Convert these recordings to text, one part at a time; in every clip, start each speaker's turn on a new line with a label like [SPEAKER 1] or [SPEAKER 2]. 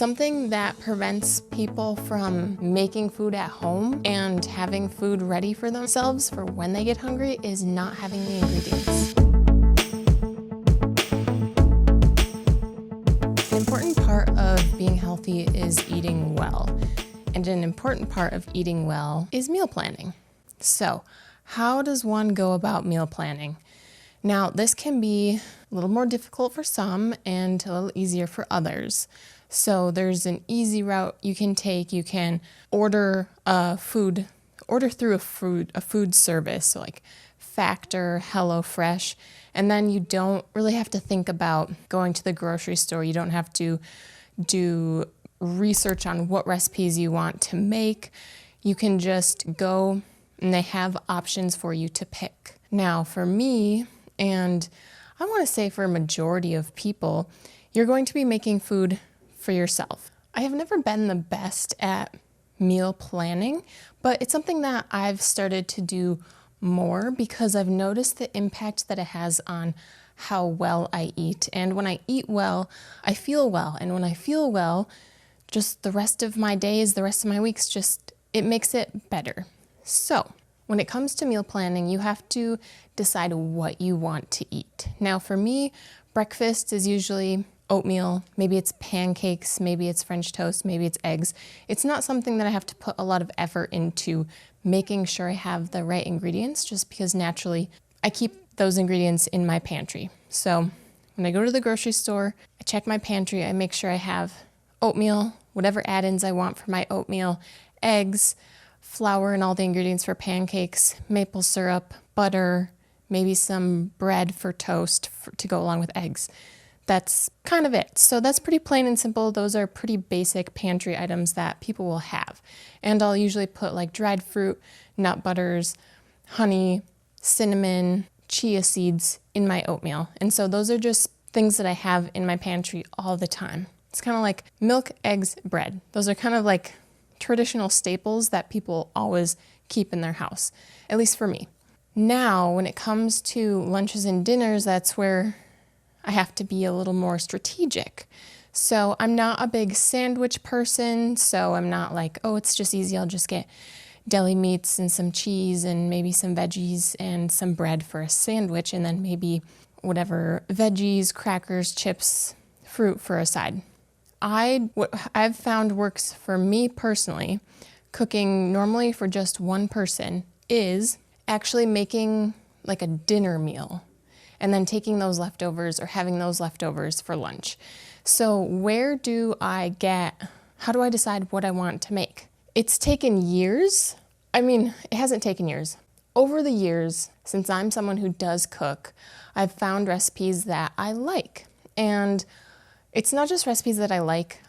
[SPEAKER 1] Something that prevents people from making food at home and having food ready for themselves for when they get hungry is not having the ingredients. An important part of being healthy is eating well. And an important part of eating well is meal planning. So, how does one go about meal planning? Now, this can be a little more difficult for some and a little easier for others. So there's an easy route you can take. You can order through a food service, so like Factor, HelloFresh, and then you don't really have to think about going to the grocery store. You don't have to do research on what recipes you want to make. You can just go and they have options for you to pick. Now, for me, and I want to say for a majority of people, you're going to be making food for yourself. I have never been the best at meal planning, but it's something that I've started to do more because I've noticed the impact that it has on how well I eat. And when I eat well, I feel well. And when I feel well, just the rest of my days, the rest of my weeks, it makes it better. So when it comes to meal planning, you have to decide what you want to eat. Now for me, breakfast is usually oatmeal, maybe it's pancakes, maybe it's French toast, maybe it's eggs. It's not something that I have to put a lot of effort into making sure I have the right ingredients, just because naturally I keep those ingredients in my pantry. So when I go to the grocery store, I check my pantry, I make sure I have oatmeal, whatever add-ins I want for my oatmeal, eggs, flour and all the ingredients for pancakes, maple syrup, butter, maybe some bread for toast to go along with eggs. That's kind of it. So that's pretty plain and simple. Those are pretty basic pantry items that people will have. And I'll usually put like dried fruit, nut butters, honey, cinnamon, chia seeds in my oatmeal. And so those are just things that I have in my pantry all the time. It's kind of like milk, eggs, bread. Those are kind of like traditional staples that people always keep in their house, at least for me. Now, when it comes to lunches and dinners, that's where I have to be a little more strategic. So I'm not a big sandwich person, so I'm not like, oh, it's just easy, I'll just get deli meats and some cheese and maybe some veggies and some bread for a sandwich, and then maybe whatever veggies, crackers, chips, fruit for a side. What I've found works for me personally, cooking normally for just one person, is actually making like a dinner meal and then taking those leftovers or having those leftovers for lunch. So how do I decide what I want to make? It's taken years. It hasn't taken years. Over the years, since I'm someone who does cook, I've found recipes that I like. And it's not just recipes that I like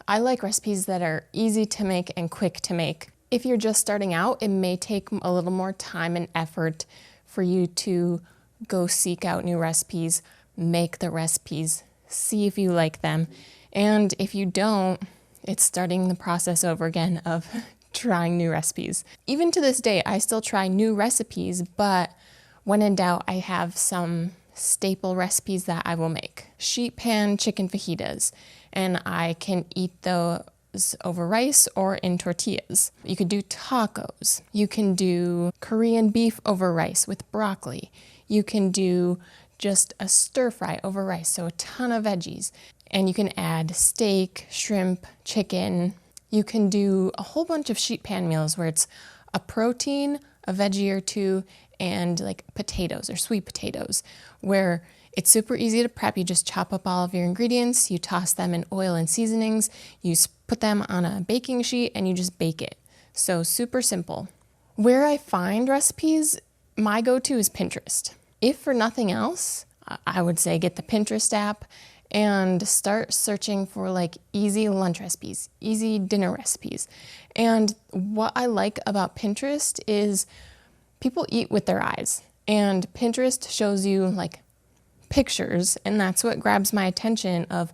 [SPEAKER 1] recipes that are easy to make and quick to make. If you're just starting out, it may take a little more time and effort for you to go seek out new recipes, make the recipes, see if you like them. And if you don't, it's starting the process over again of trying new recipes. Even to this day, I still try new recipes, but when in doubt, I have some staple recipes that I will make. Sheet pan chicken fajitas, and I can eat those over rice or in tortillas. You could do tacos. You can do Korean beef over rice with broccoli. You can do just a stir fry over rice, so a ton of veggies. And you can add steak, shrimp, chicken. You can do a whole bunch of sheet pan meals where it's a protein, a veggie or two, and like potatoes or sweet potatoes, where it's super easy to prep. You just chop up all of your ingredients, you toss them in oil and seasonings, you put them on a baking sheet, and you just bake it. So super simple. Where I find recipes, my go-to is Pinterest. If for nothing else, I would say get the Pinterest app and start searching for like easy lunch recipes, easy dinner recipes. And what I like about Pinterest is people eat with their eyes, and Pinterest shows you like pictures, and that's what grabs my attention of,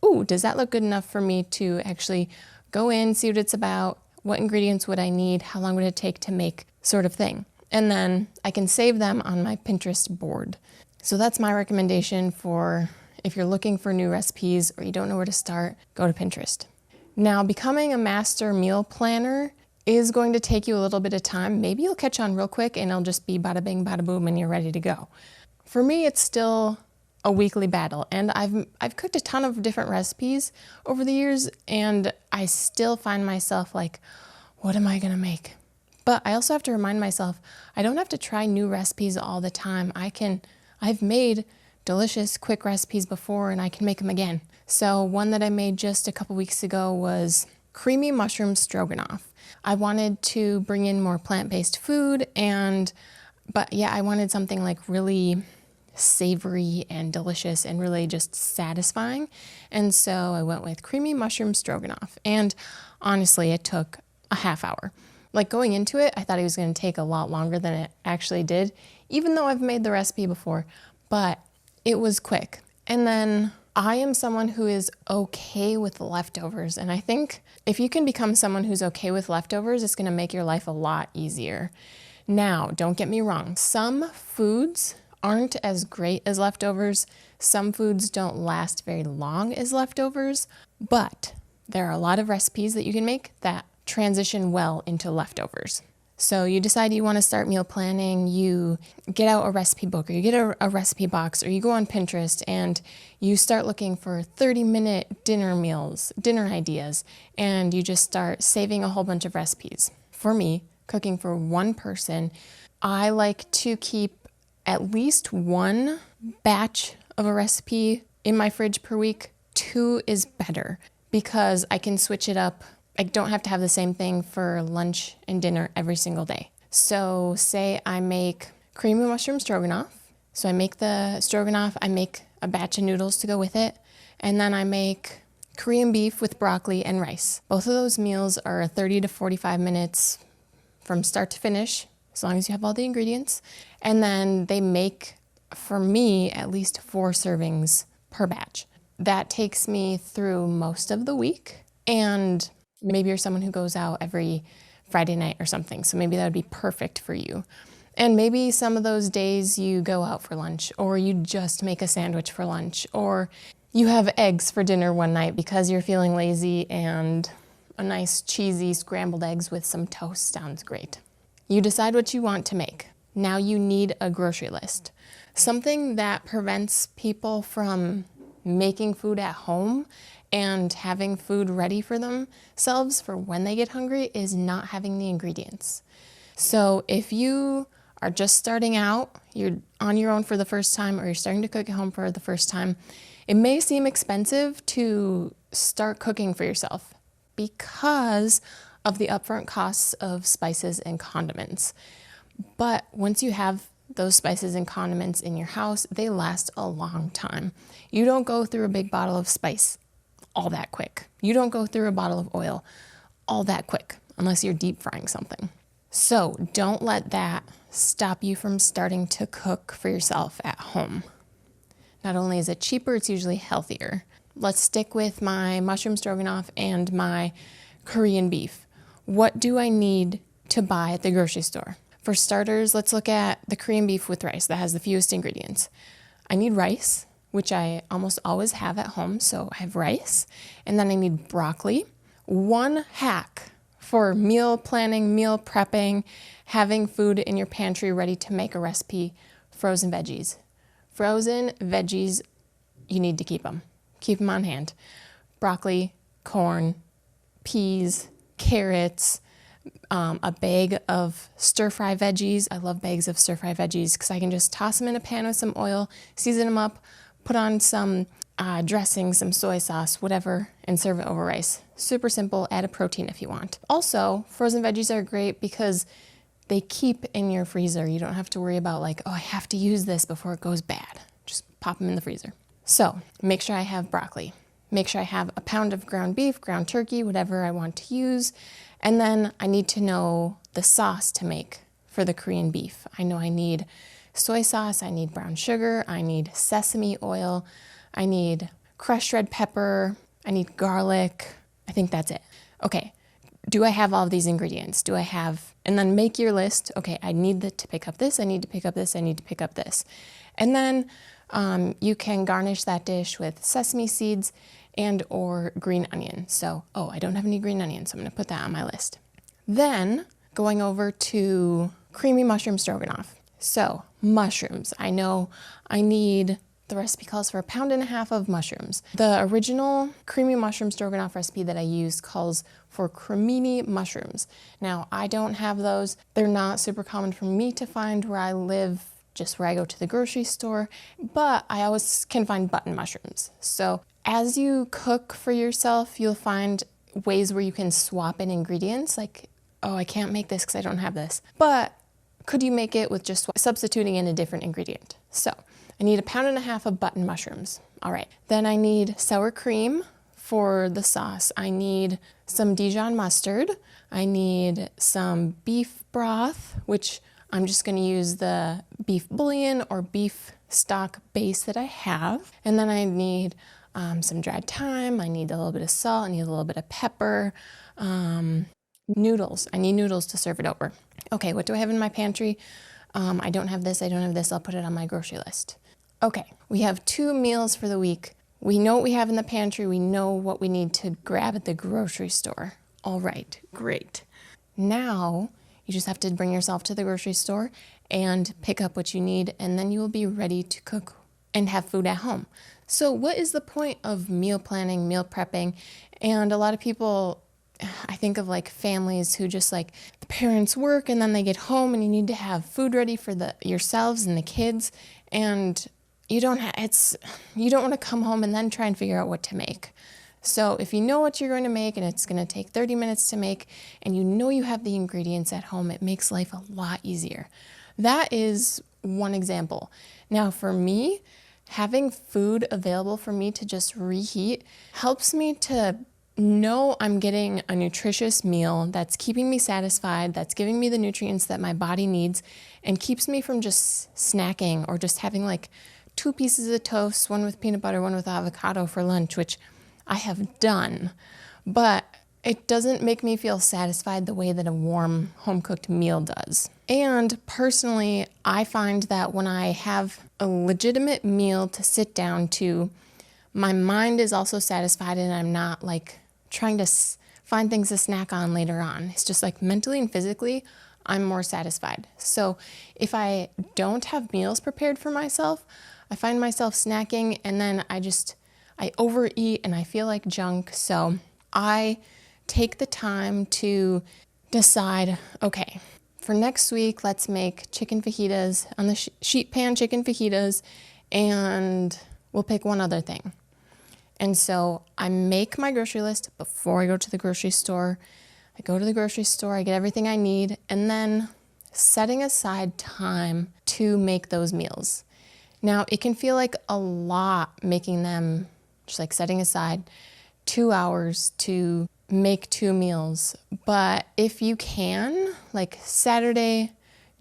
[SPEAKER 1] ooh, does that look good enough for me to actually go in, see what it's about, what ingredients would I need, how long would it take to make, sort of thing. And then I can save them on my Pinterest board. So that's my recommendation for if you're looking for new recipes or you don't know where to start, go to Pinterest. Now, becoming a master meal planner is going to take you a little bit of time. Maybe you'll catch on real quick and it'll just be bada bing, bada boom, and you're ready to go. For me, it's still a weekly battle, and I've cooked a ton of different recipes over the years, and I still find myself like, what am I gonna make? But I also have to remind myself, I don't have to try new recipes all the time. I've made delicious, quick recipes before, and I can make them again. So one that I made just a couple weeks ago was creamy mushroom stroganoff. I wanted to bring in more plant-based food, but I wanted something like really savory and delicious and really just satisfying. And so I went with creamy mushroom stroganoff. And honestly, it took a half hour. Like going into it, I thought it was going to take a lot longer than it actually did, even though I've made the recipe before, but it was quick. And then I am someone who is okay with leftovers. And I think if you can become someone who's okay with leftovers, it's going to make your life a lot easier. Now, don't get me wrong. Some foods aren't as great as leftovers. Some foods don't last very long as leftovers, but there are a lot of recipes that you can make that transition well into leftovers. So you decide you want to start meal planning, you get out a recipe book, or you get a recipe box, or you go on Pinterest and you start looking for 30-minute dinner meals, dinner ideas, and you just start saving a whole bunch of recipes. For me, cooking for one person, I like to keep at least one batch of a recipe in my fridge per week. 2 is better because I can switch it up. I don't have to have the same thing for lunch and dinner every single day. So say I make creamy mushroom stroganoff. So I make the stroganoff, I make a batch of noodles to go with it, and then I make Korean beef with broccoli and rice. Both of those meals are 30 to 45 minutes from start to finish, as long as you have all the ingredients. And then they make, for me, at least 4 servings per batch. That takes me through most of the week. And maybe you're someone who goes out every Friday night or something, so maybe that would be perfect for you. And maybe some of those days you go out for lunch, or you just make a sandwich for lunch, or you have eggs for dinner one night because you're feeling lazy, and a nice cheesy scrambled eggs with some toast sounds great. You decide what you want to make. Now you need a grocery list. Something that prevents people from making food at home and having food ready for themselves for when they get hungry is not having the ingredients. So if you are just starting out, you're on your own for the first time, or you're starting to cook at home for the first time, it may seem expensive to start cooking for yourself because of the upfront costs of spices and condiments. But once you have those spices and condiments in your house, they last a long time. You don't go through a big bottle of spice all that quick. You don't go through a bottle of oil all that quick unless you're deep frying something. So don't let that stop you from starting to cook for yourself at home. Not only is it cheaper, it's usually healthier. Let's stick with my mushroom stroganoff and my Korean beef. What do I need to buy at the grocery store? For starters, let's look at the Korean beef with rice that has the fewest ingredients. I need rice, which I almost always have at home, so I have rice. And then I need broccoli. One hack for meal planning, meal prepping, having food in your pantry ready to make a recipe: frozen veggies. Frozen veggies, you need to keep them. Keep them on hand. Broccoli, corn, peas, carrots, a bag of stir-fry veggies. I love bags of stir-fry veggies because I can just toss them in a pan with some oil, season them up, put on some dressing, some soy sauce, whatever, and serve it over rice. Super simple. Add a protein if you want. Also, frozen veggies are great because they keep in your freezer. You don't have to worry about like, oh, I have to use this before it goes bad. Just pop them in the freezer. So make sure I have broccoli. Make sure I have a pound of ground beef, ground turkey, whatever I want to use. And then I need to know the sauce to make for the Korean beef. I know I need soy sauce, I need brown sugar, I need sesame oil, I need crushed red pepper, I need garlic. I think that's it. Okay, do I have all of these ingredients? And then make your list. Okay, I need to pick up this, I need to pick up this, I need to pick up this. And then you can garnish that dish with sesame seeds and or green onion. So, I don't have any green onion, so I'm gonna put that on my list. Then going over to creamy mushroom stroganoff. So mushrooms, I know I need, the recipe calls for 1.5 pounds of mushrooms. The original creamy mushroom stroganoff recipe that I use calls for cremini mushrooms. Now, I don't have those. They're not super common for me to find where I live, just where I go to the grocery store, but I always can find button mushrooms. So as you cook for yourself, you'll find ways where you can swap in ingredients, like, I can't make this because I don't have this. But could you make it with just substituting in a different ingredient? So I need 1.5 pounds of button mushrooms. All right. Then I need sour cream for the sauce. I need some Dijon mustard. I need some beef broth, which I'm just going to use the beef bouillon or beef stock base that I have. And then I need some dried thyme. I need a little bit of salt. I need a little bit of pepper. Noodles. I need noodles to serve it over. Okay, what do I have in my pantry? I don't have this. I don't have this. I'll put it on my grocery list. Okay, we have 2 meals for the week. We know what we have in the pantry. We know what we need to grab at the grocery store. All right, great. Now, you just have to bring yourself to the grocery store and pick up what you need, and then you will be ready to cook and have food at home. So what is the point of meal planning, meal prepping? And a lot of people, I think of like families who just like the parents work and then they get home and you need to have food ready for yourselves and the kids, and you don't want to come home and then try and figure out what to make. So if you know what you're going to make and it's going to take 30 minutes to make and you know you have the ingredients at home, it makes life a lot easier. That is one example. Now for me, having food available for me to just reheat helps me to know I'm getting a nutritious meal that's keeping me satisfied, that's giving me the nutrients that my body needs, and keeps me from just snacking or just having like 2 pieces of toast, one with peanut butter, one with avocado for lunch, which I have done, but it doesn't make me feel satisfied the way that a warm home-cooked meal does. And personally, I find that when I have a legitimate meal to sit down to, my mind is also satisfied and I'm not like trying to find things to snack on later on. It's just like mentally and physically, I'm more satisfied. So if I don't have meals prepared for myself, I find myself snacking and then I overeat and I feel like junk. So I take the time to decide, okay, for next week, let's make chicken fajitas on the sheet pan chicken fajitas, and we'll pick one other thing. And so I make my grocery list before I go to the grocery store. I go to the grocery store, I get everything I need, and then setting aside time to make those meals. Now, it can feel like a lot making them, just like setting aside 2 hours to make 2 meals. But if you can, like Saturday,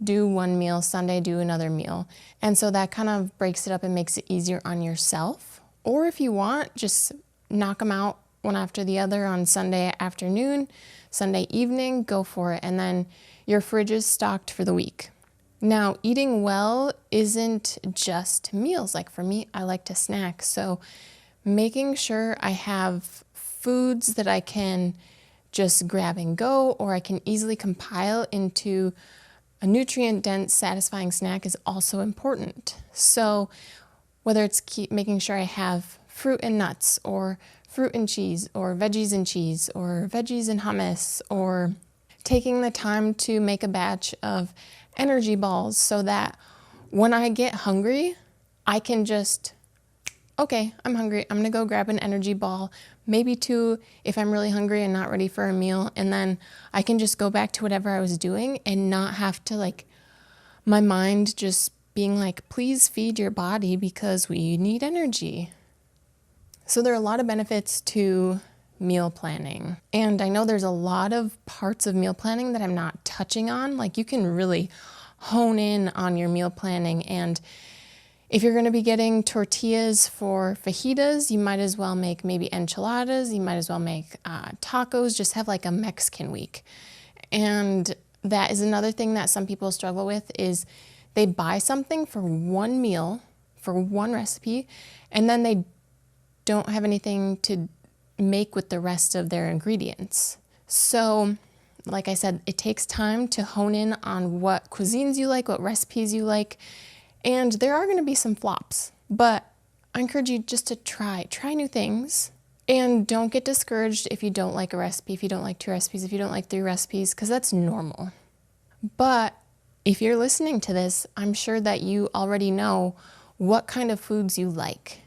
[SPEAKER 1] do 1 meal, Sunday, do another meal. And so that kind of breaks it up and makes it easier on yourself. Or if you want, just knock them out one after the other on Sunday afternoon, Sunday evening, go for it. And then your fridge is stocked for the week. Now, eating well isn't just meals. Like for me, I like to snack. So making sure I have foods that I can just grab and go, or I can easily compile into a nutrient-dense, satisfying snack is also important. So whether it's making sure I have fruit and nuts, or fruit and cheese, or veggies and cheese, or veggies and hummus, or taking the time to make a batch of energy balls so that when I get hungry, I can just, okay, I'm hungry, I'm gonna go grab an energy ball, maybe 2 if I'm really hungry and not ready for a meal, and then I can just go back to whatever I was doing and not have to like, my mind just being like, please feed your body because we need energy. So there are a lot of benefits to meal planning. And I know there's a lot of parts of meal planning that I'm not touching on. Like you can really hone in on your meal planning. And if you're going to be getting tortillas for fajitas, you might as well make maybe enchiladas. You might as well make tacos, just have like a Mexican week. And that is another thing that some people struggle with is they buy something for 1 meal, for 1 recipe, and then they don't have anything to make with the rest of their ingredients. So, like I said, it takes time to hone in on what cuisines you like, what recipes you like, and there are going to be some flops, but I encourage you just to try new things, and don't get discouraged if you don't like a recipe, if you don't like 2 recipes, if you don't like 3 recipes, because that's normal. But if you're listening to this, I'm sure that you already know what kind of foods you like.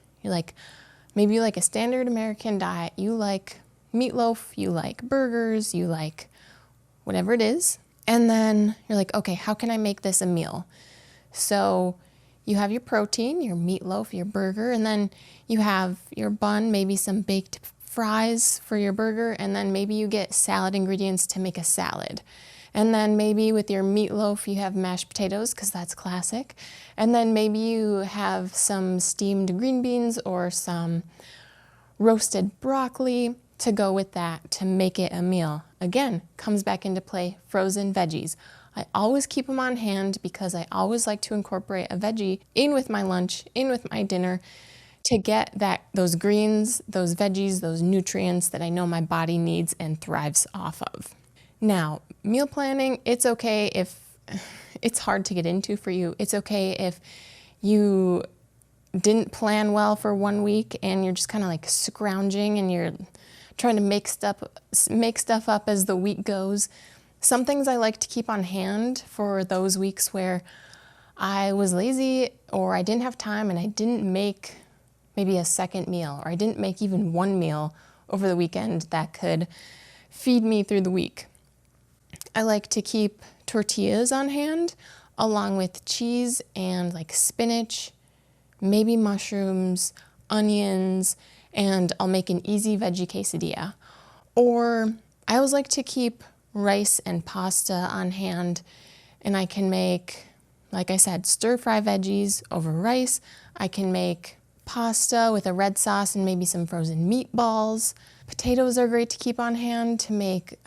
[SPEAKER 1] Maybe you like a standard American diet, you like meatloaf, you like burgers, you like whatever it is. And then you're like, okay, how can I make this a meal? So you have your protein, your meatloaf, your burger, and then you have your bun, maybe some baked fries for your burger, and then maybe you get salad ingredients to make a salad. And then maybe with your meatloaf, you have mashed potatoes, because that's classic. And then maybe you have some steamed green beans or some roasted broccoli to go with that to make it a meal. Again, comes back into play frozen veggies. I always keep them on hand because I always like to incorporate a veggie in with my lunch, in with my dinner, to get those greens, those veggies, those nutrients that I know my body needs and thrives off of. Now, meal planning, it's okay if it's hard to get into for you. It's okay if you didn't plan well for 1 week and you're just kind of like scrounging and you're trying to make stuff up as the week goes. Some things I like to keep on hand for those weeks where I was lazy or I didn't have time and I didn't make maybe a second meal, or I didn't make even one meal over the weekend that could feed me through the week. I like to keep tortillas on hand along with cheese and like spinach, maybe mushrooms, onions, and I'll make an easy veggie quesadilla. Or I always like to keep rice and pasta on hand, and I can make, like I said, stir-fry veggies over rice. I can make pasta with a red sauce and maybe some frozen meatballs. Potatoes are great to keep on hand to make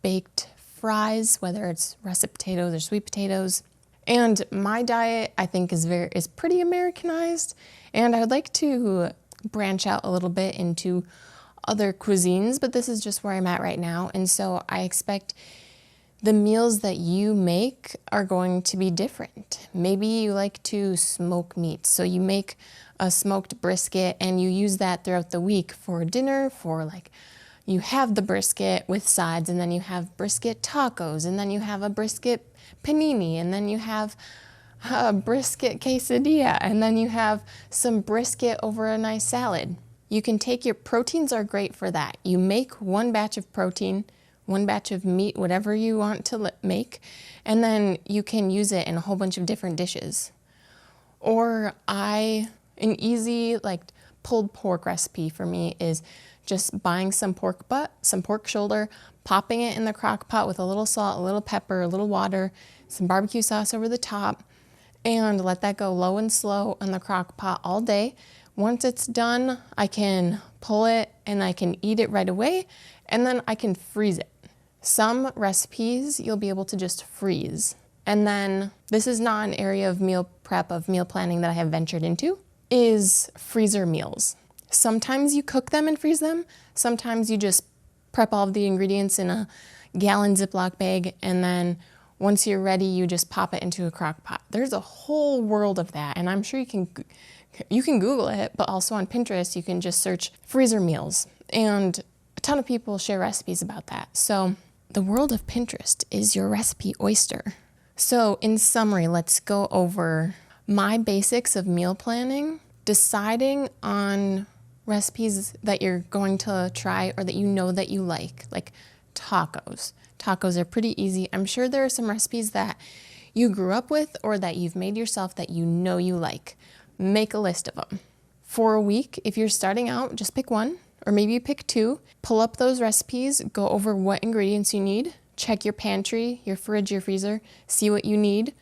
[SPEAKER 1] baked fries, whether it's russet potatoes or sweet potatoes. And my diet, I think, is pretty Americanized, and I would like to branch out a little bit into other cuisines, but this is just where I'm at right now. And so I expect the meals that you make are going to be different. Maybe you like to smoke meat, so you make a smoked brisket and you use that throughout the week for dinner, you have the brisket with sides, and then you have brisket tacos, and then you have a brisket panini, and then you have a brisket quesadilla, and then you have some brisket over a nice salad. You can take your proteins are great for that. You make one batch of protein, one batch of meat, whatever you want to make, and then you can use it in a whole bunch of different dishes. Or an easy pulled pork recipe for me is just buying some pork butt, some pork shoulder, popping it in the crock pot with a little salt, a little pepper, a little water, some barbecue sauce over the top, and let that go low and slow in the crock pot all day. Once it's done, I can pull it and I can eat it right away, and then I can freeze it. Some recipes you'll be able to just freeze. And then this is not an area of meal prep, of meal planning that I have ventured into, is freezer meals. Sometimes you cook them and freeze them. Sometimes you just prep all of the ingredients in a gallon Ziploc bag, and then once you're ready, you just pop it into a crock pot. There's a whole world of that, and I'm sure you can Google it, but also on Pinterest, you can just search freezer meals, and a ton of people share recipes about that. So the world of Pinterest is your recipe oyster. So in summary, let's go over my basics of meal planning, deciding on recipes that you're going to try or that you know that you like tacos. Tacos are pretty easy. I'm sure there are some recipes that you grew up with or that you've made yourself that you know you like. Make a list of them. For a week, if you're starting out, just pick one, or maybe you pick 2. Pull up those recipes, go over what ingredients you need, check your pantry, your fridge, your freezer, see what you need,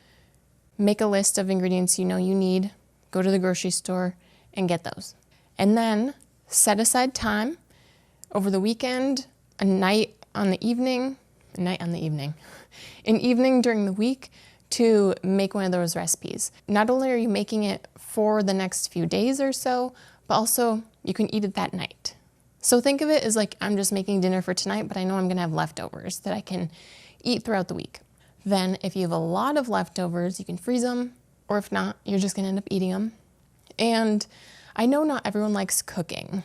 [SPEAKER 1] make a list of ingredients you know you need, go to the grocery store and get those. And then set aside time over the weekend, an evening during the week to make one of those recipes. Not only are you making it for the next few days or so, but also You can eat it that night. So think of it as like I'm just making dinner for tonight, but I know I'm gonna have leftovers that I can eat throughout the week. Then if you have a lot of leftovers, you can freeze them, or if not, you're just gonna end up eating them. And I know not everyone likes cooking,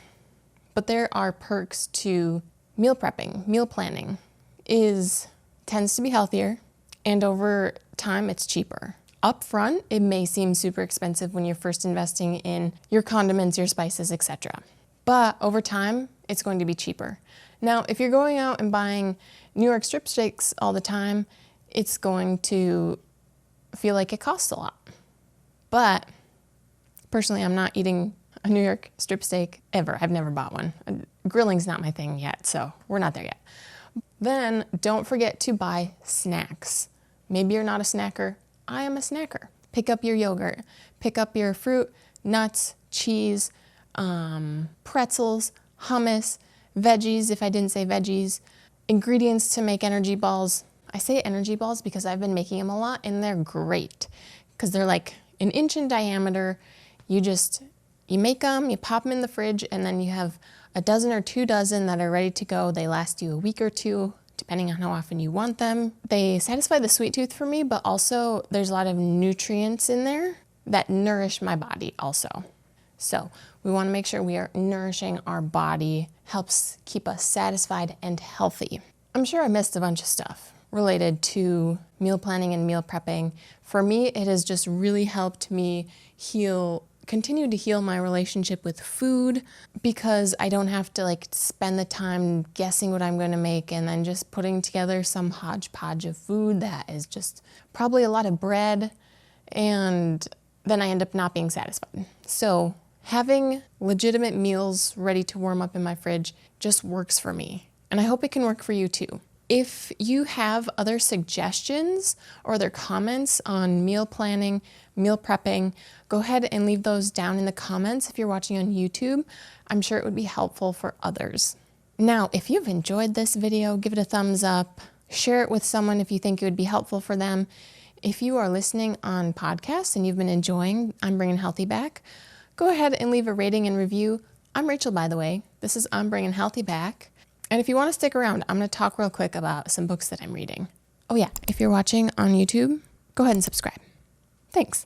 [SPEAKER 1] but there are perks to meal prepping. Meal planning tends to be healthier, and over time it's cheaper. Up front, it may seem super expensive when you're first investing in your condiments, your spices, etc. But over time, it's going to be cheaper. Now, if you're going out and buying New York strip steaks all the time, it's going to feel like it costs a lot. But personally, I'm not eating a New York strip steak ever. I've never bought one. Grilling's not my thing yet, so we're not there yet. Then don't forget to buy snacks. Maybe you're not a snacker. I am a snacker. Pick up your yogurt. Pick up your fruit, nuts, cheese, pretzels, hummus, veggies, if I didn't say veggies, ingredients to make energy balls. I say energy balls because I've been making them a lot, and they're great because they're like an inch in diameter. You make them, you pop them in the fridge, and then you have a dozen or 2 dozen that are ready to go. They last you a week or two, depending on how often you want them. They satisfy the sweet tooth for me, but also there's a lot of nutrients in there that nourish my body also. So we want to make sure we are nourishing our body, helps keep us satisfied and healthy. I'm sure I missed a bunch of stuff related to meal planning and meal prepping. For me, it has just really helped me continue to heal my relationship with food, because I don't have to spend the time guessing what I'm going to make and then just putting together some hodgepodge of food that is just probably a lot of bread, and then I end up not being satisfied. So having legitimate meals ready to warm up in my fridge just works for me, and I hope it can work for you too. If you have other suggestions or other comments on meal planning, meal prepping, go ahead and leave those down in the comments if you're watching on YouTube. I'm sure it would be helpful for others. Now, if you've enjoyed this video, give it a thumbs up, share it with someone if you think it would be helpful for them. If you are listening on podcasts and you've been enjoying I'm Bringin' Healthy Back, go ahead and leave a rating and review. I'm Rachel, by the way. This is I'm Bringin' Healthy Back. And if you want to stick around, I'm going to talk real quick about some books that I'm reading. Oh yeah, if you're watching on YouTube, go ahead and subscribe. Thanks.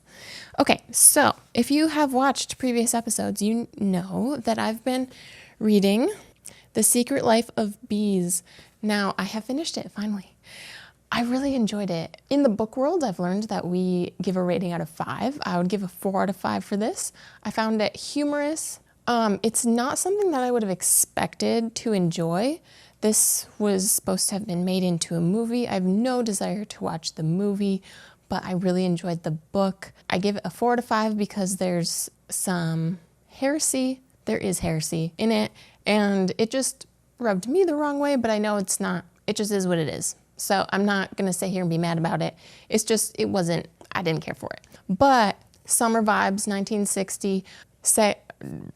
[SPEAKER 1] Okay, so if you have watched previous episodes, you know that I've been reading The Secret Life of Bees. Now, I have finished it, finally. I really enjoyed it. In the book world, I've learned that we give a rating out of 5. I would give a 4 out of 5 for this. I found it humorous. It's not something that I would have expected to enjoy. This was supposed to have been made into a movie. I have no desire to watch the movie, but I really enjoyed the book. I give it a 4 out of 5 because there's some heresy. There is heresy in it, and it just rubbed me the wrong way, but I know it's not. It just is what it is. So I'm not going to sit here and be mad about it. It's just, I didn't care for it. But summer vibes, 1960,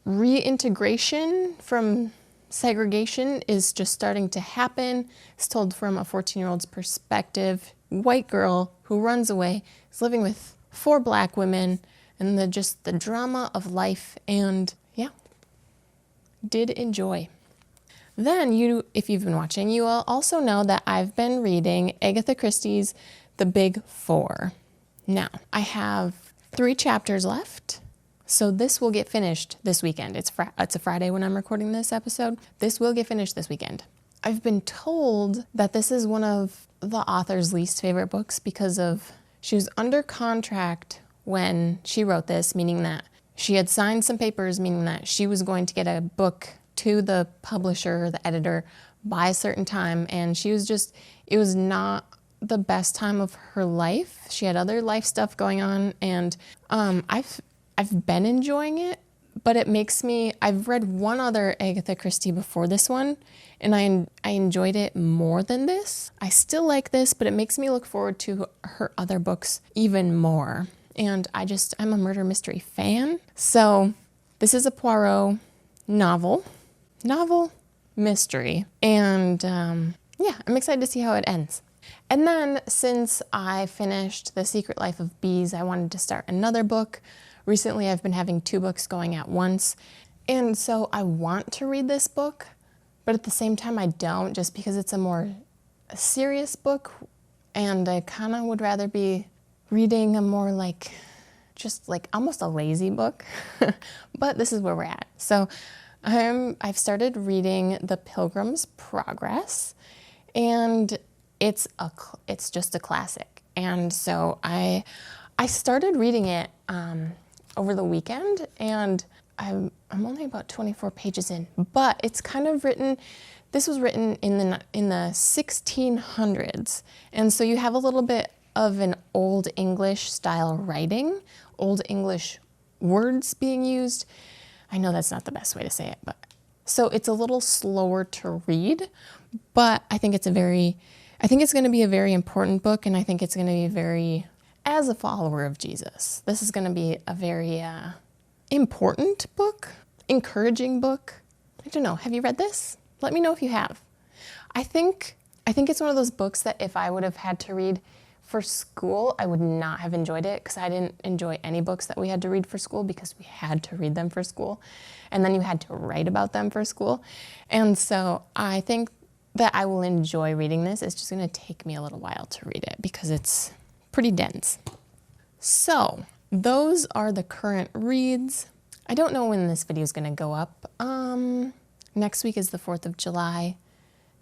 [SPEAKER 1] reintegration from segregation is just starting to happen. It's told from a 14-year-old's perspective. White girl who runs away is living with 4 black women, and the drama of life, and yeah, did enjoy. Then if you've been watching, you will also know that I've been reading Agatha Christie's The Big Four. Now, I have 3 chapters left. So this will get finished this weekend. It's a Friday when I'm recording this episode. This will get finished this weekend. I've been told that this is one of the author's least favorite books because she was under contract when she wrote this, meaning that she had signed some papers, meaning that she was going to get a book to the publisher, the editor, by a certain time. And it was not the best time of her life. She had other life stuff going on, and I've been enjoying it, but I've read one other Agatha Christie before this one, and I enjoyed it more than this. I still like this, but it makes me look forward to her other books even more. And I'm a murder mystery fan. So this is a Poirot novel mystery. And yeah, I'm excited to see how it ends. And then since I finished The Secret Life of Bees, I wanted to start another book. Recently, I've been having 2 books going at once, And so I want to read this book, but at the same time I don't, just because it's a more serious book, and I kind of would rather be reading a more just almost a lazy book. But this is where we're at. So I've started reading The Pilgrim's Progress, and it's just a classic. And so I started reading it over the weekend, and I'm only about 24 pages in, but it's kind of written. This was written in the 1600s, and so you have a little bit of an Old English style writing, Old English words being used. I know that's not the best way to say it, but so it's a little slower to read, but I think it's going to be a very important book, and I think it's going to be as a follower of Jesus, this is going to be a very important book, encouraging book. I don't know. Have you read this? Let me know if you have. I think it's one of those books that if I would have had to read for school, I would not have enjoyed it, because I didn't enjoy any books that we had to read for school because we had to read them for school, and then you had to write about them for school. And so I think that I will enjoy reading this. It's just going to take me a little while to read it because it's pretty dense. So those are the current reads. I don't know when this video is going to go up. Next week is the 4th of July.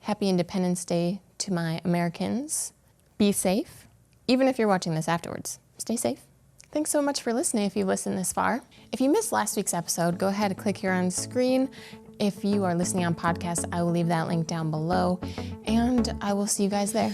[SPEAKER 1] Happy Independence Day to my Americans. Be safe. Even if you're watching this afterwards, stay safe. Thanks so much for listening if you've listened this far. If you missed last week's episode, go ahead and click here on screen. If you are listening on podcast, I will leave that link down below, and I will see you guys there.